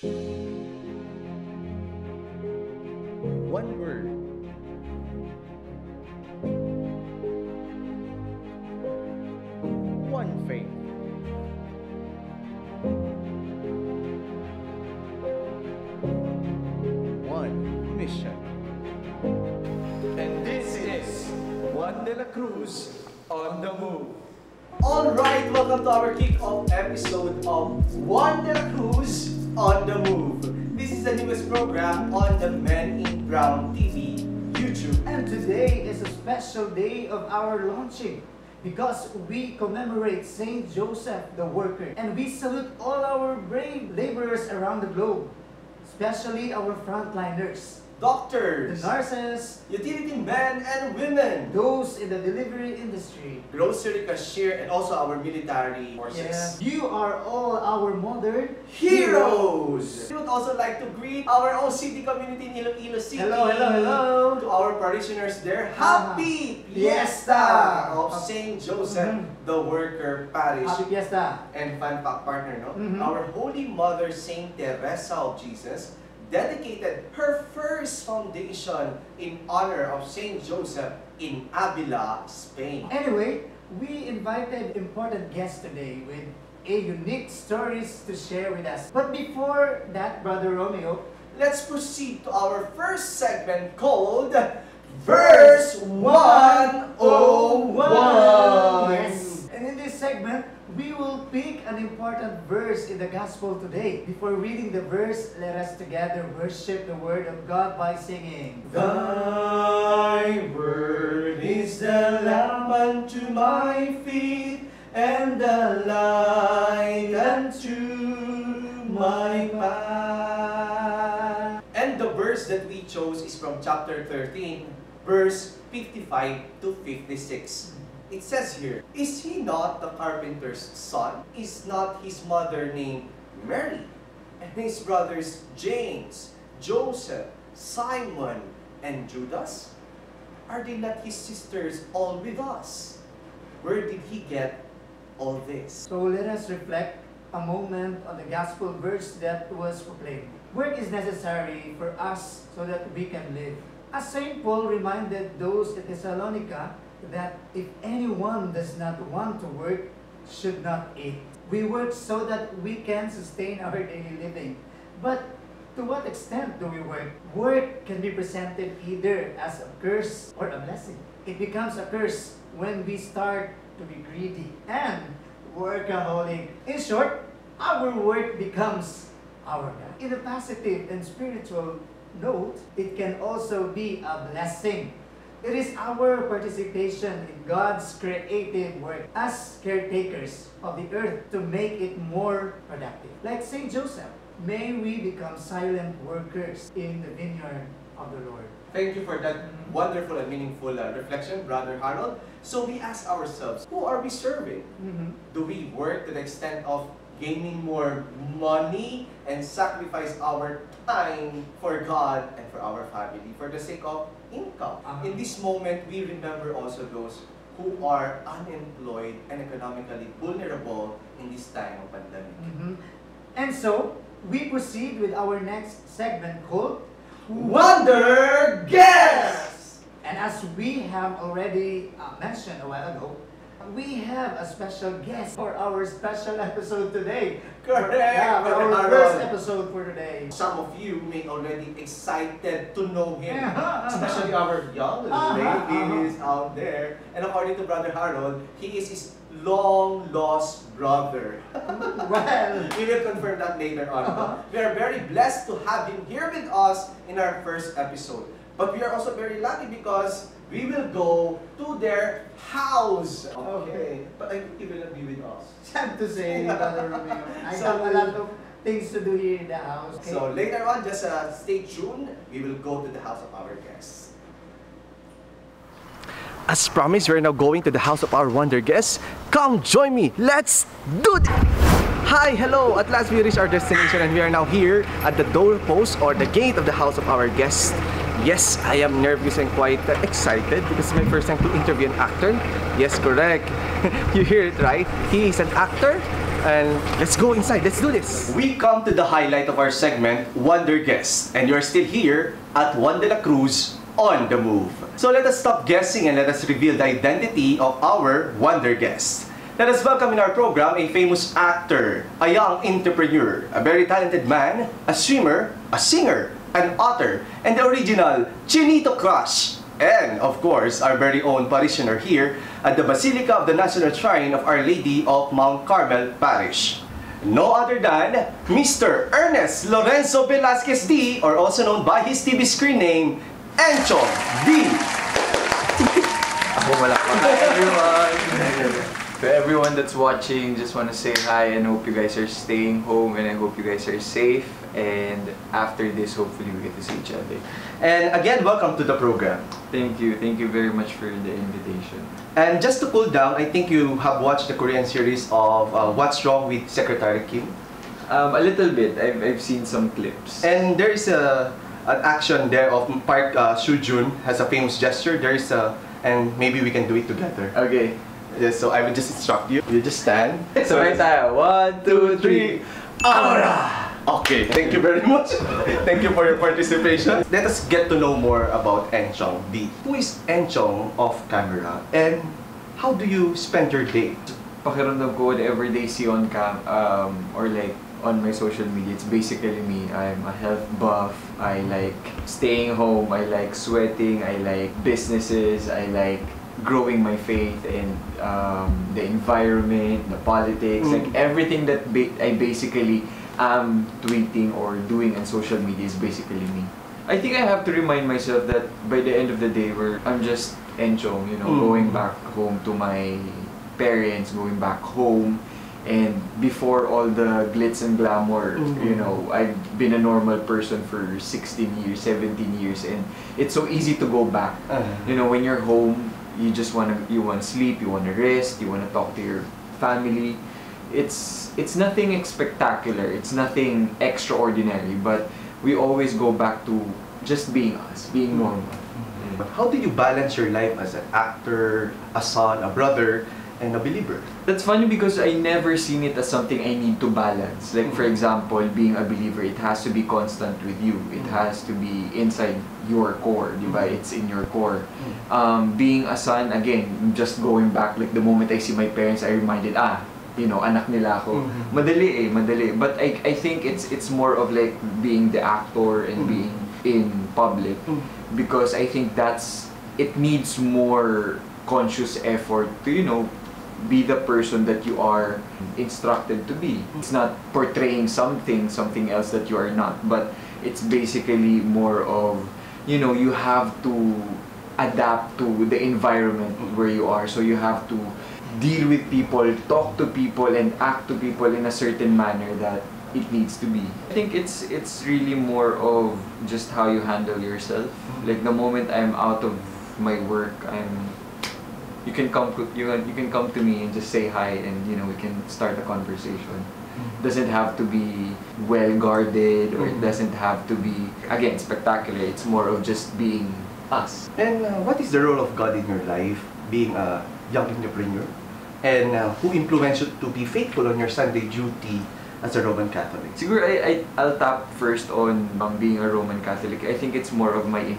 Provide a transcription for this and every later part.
One word. One faith. One mission. And this is Juan de la Cruz on the move. Alright, welcome to our kick-off episode of Juan de la Cruz on the move. This is the newest program on the Men in Brown TV YouTube. And today is a special day of our launching because we commemorate Saint Joseph the Worker, and we salute all our brave laborers around the globe, especially our frontliners, Doctors, the nurses, utility men and women, those in the delivery industry, grocery cashier, and also our military forces. You are all our modern Heroes! We would also like to greet our own city community in Iloilo City. Hello, hello, hello. To our parishioners there, Happy Fiesta of Saint Joseph the Worker Parish. Happy Fiesta. And fun fact partner, no? Our Holy Mother Saint Teresa of Jesus dedicated her first foundation in honor of Saint Joseph in Avila, Spain. Anyway, we invited important guests today with a unique stories to share with us. But before that, Brother Romeo, let's proceed to our first segment called Verse 101. Yes. And in this segment, we will pick an important verse in the gospel today. Before reading the verse, let us together worship the word of God by singing. Thy word is the lamp unto my feet, and the light unto my path. And the verse that we chose is from chapter 13, verse 55 to 56. It says here, is he not the carpenter's son? Is not his mother named Mary? And his brothers James, Joseph, Simon, and Judas? Are they not his sisters all with us? Where did he get all this? So let us reflect a moment on the gospel verse that was proclaimed. Work is necessary for us so that we can live. As St. Paul reminded those at Thessalonica that if anyone does not want to work, should not eat. We work so that we can sustain our daily living. But to what extent do we work? Work can be presented either as a curse or a blessing. It becomes a curse when we start to be greedy and workaholic. In short, our work becomes our God. In a positive and spiritual note, it can also be a blessing. It is our participation in God's creative work as caretakers of the earth to make it more productive. Like Saint Joseph, may we become silent workers in the vineyard of the Lord. Thank you for that wonderful and meaningful reflection, Brother Harold. So we ask ourselves, who are we serving? Do we work to the extent of gaining more money and sacrifice our time for God and for our family for the sake of income? In this moment, we remember also those who are unemployed and economically vulnerable in this time of pandemic. And so, we proceed with our next segment called Wonder Guest! And as we have already mentioned a while ago, we have a special guest for our special episode today. Correct! Yeah, for our first episode for today. Some of you may already excited to know him, especially our young ladies out there. And according to Brother Harold, he is his long-lost brother. Well, we will confirm that later on. We are very blessed to have him here with us in our first episode. But we are also very lucky because we will go to their house. Okay. But I think he will not be with us. Sad to say, Brother Romeo. I have a lot of things to do here in the house. Okay? So later on, just stay tuned. We will go to the house of our guests. As promised, we're now going to the house of our wonder guests. Come join me. Let's do it! Hi, hello! At last we reached our destination and we are now here at the doorpost or the gate of the house of our guests. Yes, I am nervous and quite excited because it's my first time to interview an actor. Yes, correct. You hear it right? He is an actor. And let's go inside. Let's do this. We come to the highlight of our segment, Wonder Guest. And you're still here at JUAN De La CRUZ on the move. So let us stop guessing and let us reveal the identity of our Wonder Guest. Let us welcome in our program a famous actor, a young entrepreneur, a very talented man, a swimmer, a singer, an author, and the original Chinito Crush. And of course, our very own parishioner here at the Basilica of the National Shrine of Our Lady of Mount Carmel Parish. No other than Mr. Ernest Lorenzo Velasquez Dee, or also known by his TV screen name, Enchong Dee. Hi everyone! To everyone that's watching, just want to say hi and hope you guys are staying home and I hope you guys are safe. And after this, hopefully we get to see each other. And again, welcome to the program. Thank you very much for the invitation. And just to cool down, I think you have watched the Korean series of What's Wrong with Secretary Kim? A little bit. I've seen some clips. And there is an action there of Park Soo-joon has a famous gesture. There is and maybe we can do it together. Okay. Yes, so I will just instruct you. You just stand. So right tayo. 1, 2, 3. Aura! Okay, thank you very much. Thank you for your participation. Let us get to know more about Enchong Dee. Who is Enchong off camera and how do you spend your day? Pakiramdam ko whatever they see on cam or like on my social media, it's basically me. I'm a health buff. I like staying home. I like sweating. I like businesses. I like growing my faith in the environment, the politics, like everything that I basically am tweeting or doing on social media is basically me. I think I have to remind myself that by the end of the day, I'm just Enchong, you know, going back home to my parents, going back home, and before all the glitz and glamour, you know, I've been a normal person for 16 years, 17 years, and it's so easy to go back. You know, when you're home, you just wanna sleep, you wanna rest, you wanna talk to your family. It's nothing spectacular, it's nothing extraordinary, but we always go back to just being us, being normal. How do you balance your life as an actor, a son, a brother, and a believer? That's funny because I never seen it as something I need to balance. Like for example, being a believer, it has to be constant with you. It has to be inside your core, diba? It's in your core. Being a son, again, just going back, like the moment I see my parents, I reminded, you know, anak nila ako. Madali. But I think it's more of like being the actor and being in public, because I think it needs more conscious effort to, you know, be the person that you are instructed to be. It's not portraying something else that you are not, but it's basically more of, you know, you have to adapt to the environment where you are. So you have to deal with people, talk to people, and act to people in a certain manner that it needs to be. I think it's really more of just how you handle yourself. Like the moment I'm out of my work, you can come to me and just say hi, and you know, we can start a conversation. It doesn't have to be well guarded, or it doesn't have to be, again, spectacular. It's more of just being us. And what is the role of God in your life, being a young entrepreneur? And who influenced you to be faithful on your Sunday duty as a Roman Catholic? Siguro I'll tap first on being a Roman Catholic. I think it's more of my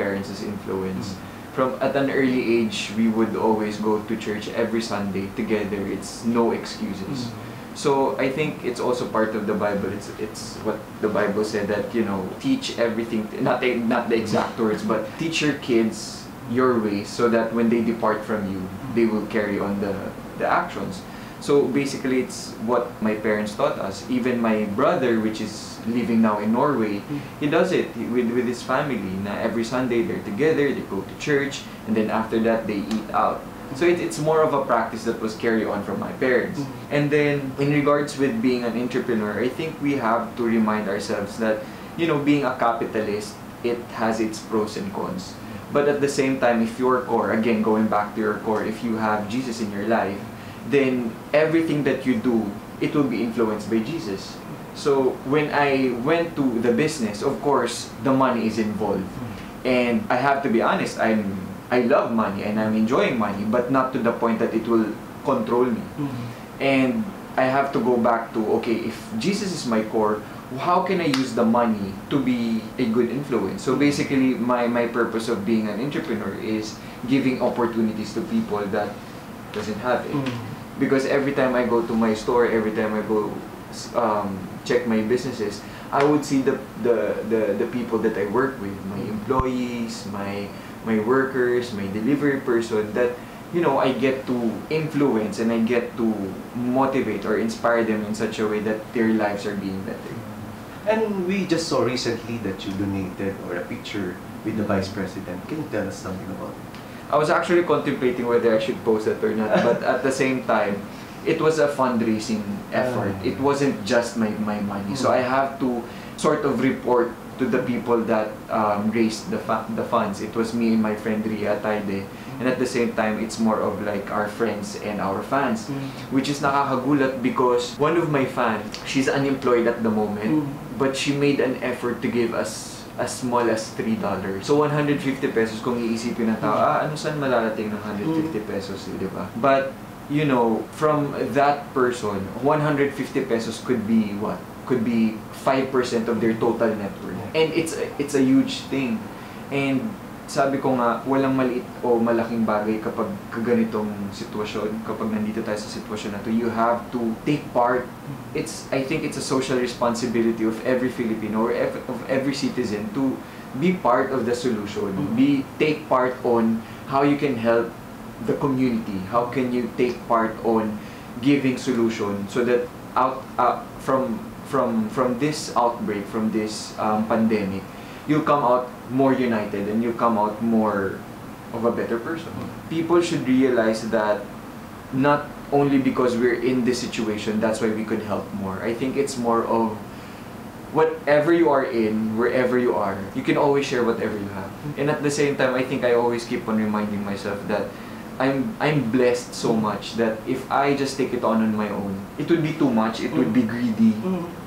parents' influence. From at an early age, we would always go to church every Sunday together. It's no excuses. So I think it's also part of the Bible. It's what the Bible said, that, you know, teach everything, not the exact words, but teach your kids your ways so that when they depart from you, they will carry on the actions. So basically, it's what my parents taught us. Even my brother, which is living now in Norway, he does it with his family. Na every Sunday they're together, they go to church, and then after that they eat out. So it's more of a practice that was carried on from my parents. And then in regards with being an entrepreneur, I think we have to remind ourselves that, you know, being a capitalist, it has its pros and cons. But at the same time, if your core, again going back to your core, if you have Jesus in your life, then everything that you do, it will be influenced by Jesus. So when I went to the business, of course, the money is involved. And I have to be honest, I love money and I'm enjoying money, but not to the point that it will control me. And I have to go back to, okay, if Jesus is my core, how can I use the money to be a good influence? So basically, my purpose of being an entrepreneur is giving opportunities to people that doesn't have it. Because every time I go to my store, every time I go check my businesses, I would see the people that I work with, my employees, my workers, my delivery person, that I get to influence and I get to motivate or inspire them in such a way that their lives are being better. And we just saw recently that you donated or a picture with the Vice President. Can you tell us something about it? I was actually contemplating whether I should post it or not, but at the same time, it was a fundraising effort. It wasn't just my money. So I have to sort of report to the people that raised the funds. It was me and my friend Ria Taide. And at the same time, it's more of like our friends and our fans. Which is nakakagulat because one of my fans, she's unemployed at the moment, but she made an effort to give us as small as $3. So 150 pesos kung iisipin ng tao, ano saan malarating ng 150 pesos, di ba? But from that person, 150 pesos could be what? Could be 5% of their total net worth. And it's a huge thing. And sabi ko nga, walang maliit o malaking bagay kapag kaganitong sitwasyon, kapag nandito tayo sa sitwasyon na to, you have to take part. I think it's a social responsibility of every Filipino or of every citizen to be part of the solution. Take part on how you can help the community. How can you take part on giving solution so that from this outbreak, from this pandemic, you'll come out more united and you'll come out more of a better person. People should realize that not only because we're in this situation, that's why we could help more. I think it's more of whatever you are in, wherever you are, you can always share whatever you have. And at the same time, I think I always keep on reminding myself that I'm blessed so much that if I just take it on my own, it would be too much, it would be greedy.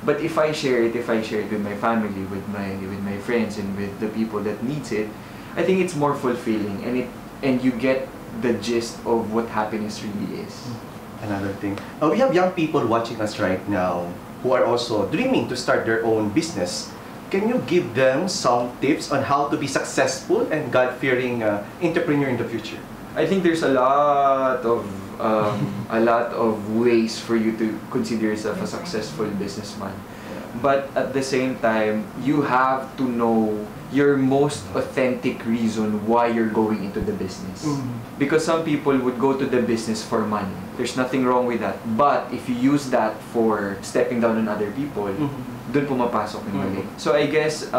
But if I share it with my family, with my friends, and with the people that needs it, I think it's more fulfilling, and you get the gist of what happiness really is. Another thing, we have young people watching us right now who are also dreaming to start their own business. Can you give them some tips on how to be successful and God-fearing entrepreneur in the future? I think there's a lot of ways for you to consider yourself a successful businessman. But at the same time, you have to know your most authentic reason why you're going into the business. Because some people would go to the business for money. There's nothing wrong with that. But if you use that for stepping down on other people, dun pumapasok yung mali. So I guess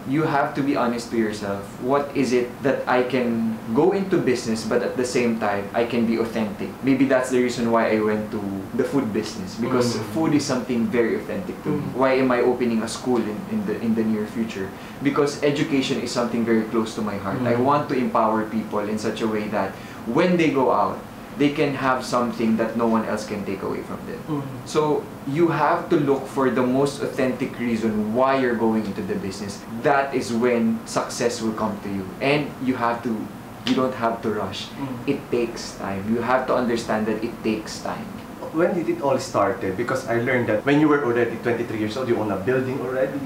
you have to be honest to yourself. What is it that I can go into business, but at the same time, I can be authentic? Maybe that's the reason why I went to the food business, because food is something very authentic to me. Why am I opening a school in the near future? Because education is something very close to my heart. I want to empower people in such a way that when they go out, they can have something that no one else can take away from them. So you have to look for the most authentic reason why you're going into the business. That is when success will come to you. And you don't have to rush. It takes time. You have to understand that it takes time. When did it all started? Because I learned that when you were already 23 years old, you own a building already.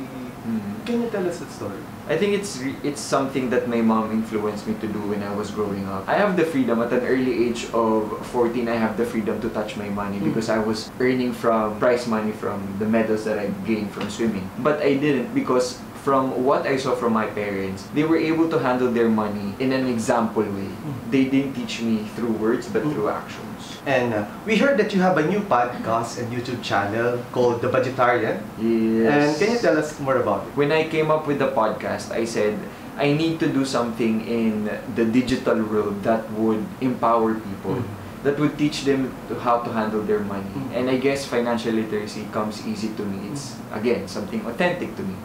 Can you tell us that story? I think it's something that my mom influenced me to do when I was growing up. I have the freedom at an early age of 14. I have the freedom to touch my money because I was earning from prize money from the medals that I gained from swimming. But I didn't because from what I saw from my parents, they were able to handle their money in an example way. They didn't teach me through words but through actions. And we heard that you have a new podcast and YouTube channel called The Budgetarian. Yes. And can you tell us more about it? When I came up with the podcast, I said, I need to do something in the digital world that would empower people, that would teach them how to handle their money. And I guess financial literacy comes easy to me. It's, again, something authentic to me.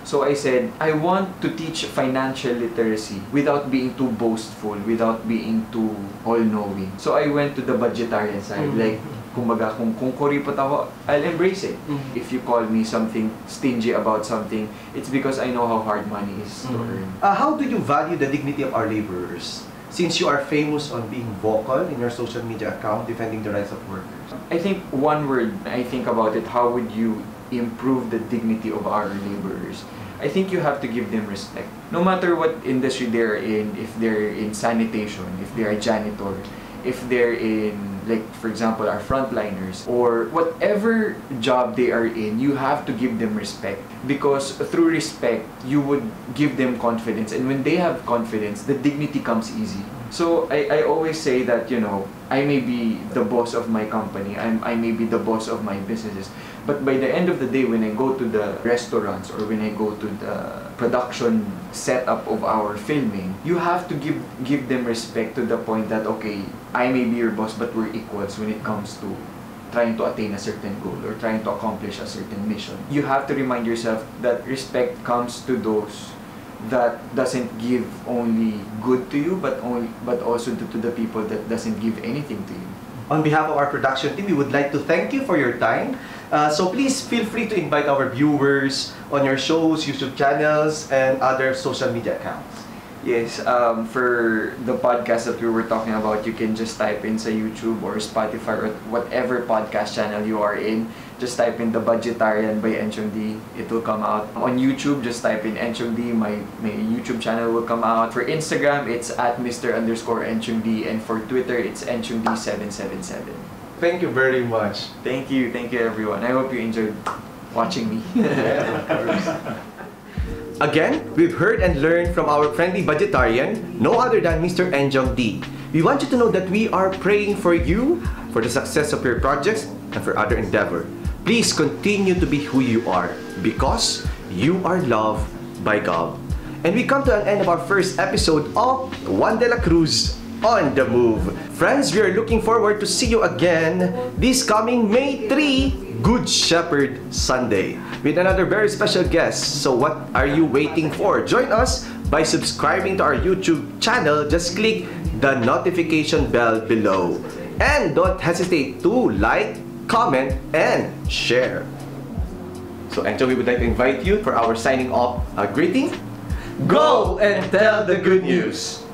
So I said, I want to teach financial literacy without being too boastful, without being too all-knowing. So I went to the budgetarian side, like Kumbaga, kung kuripot ako, I'll embrace it. If you call me something stingy about something, it's because I know how hard money is to earn. How do you value the dignity of our laborers? Since you are famous on being vocal in your social media account, defending the rights of workers. I think one word, I think about it, how would you improve the dignity of our laborers? I think you have to give them respect. No matter what industry they're in, if they're in sanitation, if they're a janitor, if they're in, like for example, our frontliners, or whatever job they are in, you have to give them respect. Because through respect, you would give them confidence. And when they have confidence, the dignity comes easy. So I always say that, you know, I may be the boss of my company, I may be the boss of my businesses, but by the end of the day, when I go to the restaurants or when I go to the production setup of our filming, you have to give them respect to the point that, okay, I may be your boss, but we're equals when it comes to trying to attain a certain goal or trying to accomplish a certain mission. You have to remind yourself that respect comes to those that doesn't give only good to you, but also to the people that doesn't give anything to you. On behalf of our production team, we would like to thank you for your time. So please feel free to invite our viewers on your shows, YouTube channels, and other social media accounts. Yes, for the podcast that we were talking about, you can just type in sa YouTube or Spotify or whatever podcast channel you are in. Just type in The Budgetarian by Enchong Dee. It will come out. On YouTube, just type in Enchong Dee. My YouTube channel will come out. For Instagram, it's at Mr_Enchong Dee. And for Twitter, it's Enchong Dee 777. Thank you very much. Thank you everyone. I hope you enjoyed watching me. Again, we've heard and learned from our friendly budgetarian, no other than Mr. Enchong Dee. We want you to know that we are praying for you, for the success of your projects, and for other endeavor. Please continue to be who you are, because you are loved by God. And we come to an end of our first episode of JUAN DELA CRUZ on the Move. Friends, we are looking forward to see you again this coming May 3, Good Shepherd Sunday, with another very special guest. So what are you waiting for? Join us by subscribing to our YouTube channel. Just click the notification bell below. And don't hesitate to like, comment, and share. So Enchong, we would like to invite you for our signing off greeting. Go and tell the good news!